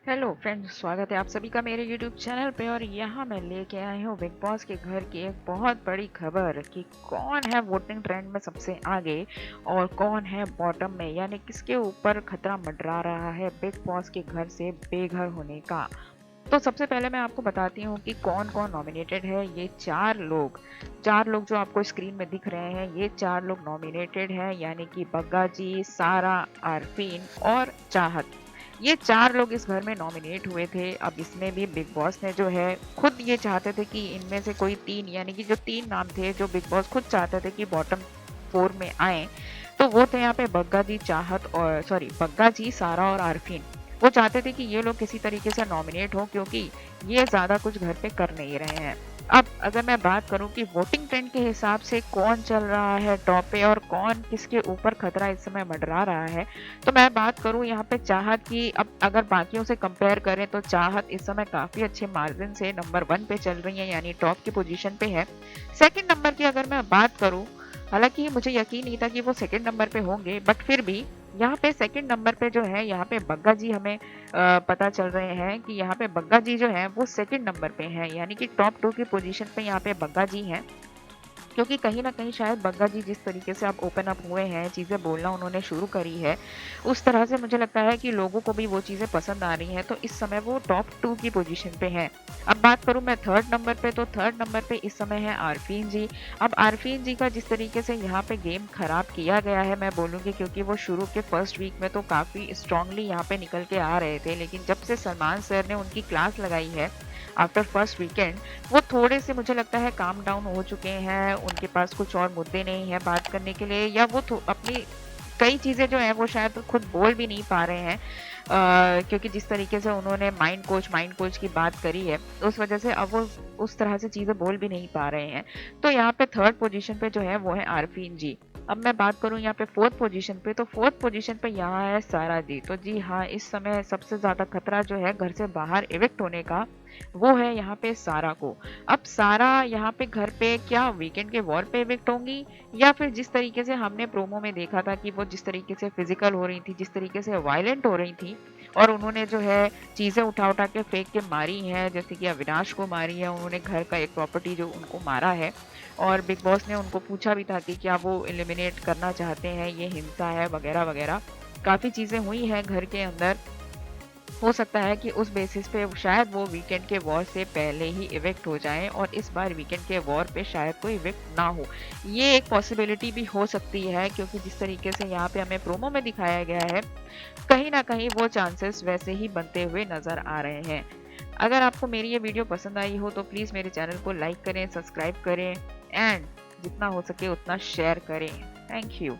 Hello friends, स्वागत है आप सभी का मेरे यूट्यूब चैनल पे। और यहाँ मैं लेके आई हूँ बिग बॉस के घर की एक बहुत बड़ी खबर कि कौन है वोटिंग ट्रेंड में सबसे आगे और कौन है बॉटम में, यानी किसके ऊपर खतरा मंडरा रहा है बिग बॉस के घर से बेघर होने का। तो सबसे पहले मैं आपको बताती हूँ कि कौन कौन नॉमिनेटेड है। ये चार लोग जो आपको स्क्रीन में दिख रहे हैं, ये चार लोग नॉमिनेटेड हैं, यानी कि बग्गा जी, सारा, आरफीन और चाहत। ये चार लोग इस घर में नॉमिनेट हुए थे। अब इसमें भी बिग बॉस ने जो है खुद ये चाहते थे कि इनमें से कोई तीन, यानी कि जो तीन नाम थे जो बिग बॉस खुद चाहते थे कि बॉटम 4 में आए, तो वो थे यहाँ पे बग्गा जी, चाहत और बग्गा जी, सारा और आरफीन। वो चाहते थे कि ये लोग किसी तरीके से नॉमिनेट हो, क्योंकि ये ज़्यादा कुछ घर पे कर नहीं रहे हैं। अब अगर मैं बात करूं कि वोटिंग ट्रेंड के हिसाब से कौन चल रहा है टॉप पे और कौन किसके ऊपर खतरा इस समय मंडरा रहा है, तो मैं बात करूं यहाँ पे चाहत की। अब अगर बाकियों से कंपेयर करें तो चाहत इस समय काफ़ी अच्छे मार्जिन से नंबर 1 पे चल रही है, यानी टॉप की पोजीशन पे है। सेकंड नंबर की अगर मैं बात करूं, हालांकि मुझे यकीन नहीं था कि वो सेकंड नंबर पे होंगे, बट फिर भी यहाँ पे सेकंड नंबर पे जो है यहाँ पे बग्गा जी हमें पता चल रहे हैं कि यहाँ पे बग्गा जी जो है वो सेकंड नंबर पे हैं, यानी कि टॉप 2 की पोजीशन पे यहाँ पे बग्गा जी हैं। क्योंकि कहीं न कहीं शायद बग्गा जी जिस तरीके से अब ओपन अप हुए हैं, चीज़ें बोलना उन्होंने शुरू करी है, उस तरह से मुझे लगता है कि लोगों को भी वो चीज़ें पसंद आ रही हैं, तो इस समय वो टॉप 2 की पोज़ीशन पे हैं। अब बात करूँ मैं थर्ड नंबर पे, तो थर्ड नंबर पे इस समय है आरफीन जी। अब आरफीन जी का जिस तरीके से यहाँ पे गेम खराब किया गया है, मैं बोलूँगी, क्योंकि वो शुरू के फर्स्ट वीक में तो काफ़ी स्ट्रांगली यहाँ पे निकल के आ रहे थे, लेकिन जब से सलमान सर ने उनकी क्लास लगाई है आफ्टर फर्स्ट वीकेंड, वो थोड़े से मुझे लगता है काम डाउन हो चुके हैं। उनके पास कुछ और मुद्दे नहीं है बात करने के लिए, या वो अपनी कई चीज़ें जो हैं वो शायद खुद बोल भी नहीं पा रहे हैं। क्योंकि जिस तरीके से उन्होंने माइंड कोच की बात करी है, उस वजह से अब वो उस तरह से चीज़ें बोल भी नहीं पा रहे हैं। तो यहाँ पे थर्ड पोजीशन पे जो है वो है आरफीन जी। अब मैं बात करूँ यहाँ पे फोर्थ पोजीशन पे, तो फोर्थ पोजीशन पे यहाँ है सारा जी। तो जी हाँ, इस समय सबसे ज़्यादा खतरा जो है घर से बाहर इविक्ट होने का, वो है यहाँ पे सारा को। अब सारा यहाँ पे घर पे क्या वीकेंड के वॉर पे इविक्ट होंगी, या फिर जिस तरीके से हमने प्रोमो में देखा था कि वो जिस तरीके से फिजिकल हो रही थी, जिस तरीके से वायलेंट हो रही थी, और उन्होंने जो है चीज़ें उठा उठा के फेंक के मारी हैं, जैसे कि अविनाश को मारी है उन्होंने, घर का एक प्रॉपर्टी जो उनको मारा है। और बिग बॉस ने उनको पूछा भी था कि क्या वो एलिमिनेट करना चाहते हैं, ये हिंसा है वगैरह वगैरह। काफ़ी चीज़ें हुई हैं घर के अंदर। हो सकता है कि उस बेसिस पे शायद वो वीकेंड के वॉर से पहले ही इवेक्ट हो जाएं, और इस बार वीकेंड के वॉर पे शायद कोई इवेक्ट ना हो। ये एक पॉसिबिलिटी भी हो सकती है, क्योंकि जिस तरीके से यहाँ पे हमें प्रोमो में दिखाया गया है, कहीं ना कहीं वो चांसेस वैसे ही बनते हुए नजर आ रहे हैं। अगर आपको मेरी ये वीडियो पसंद आई हो तो प्लीज़ मेरे चैनल को लाइक करें, सब्सक्राइब करें, एंड जितना हो सके उतना शेयर करें। Thank you.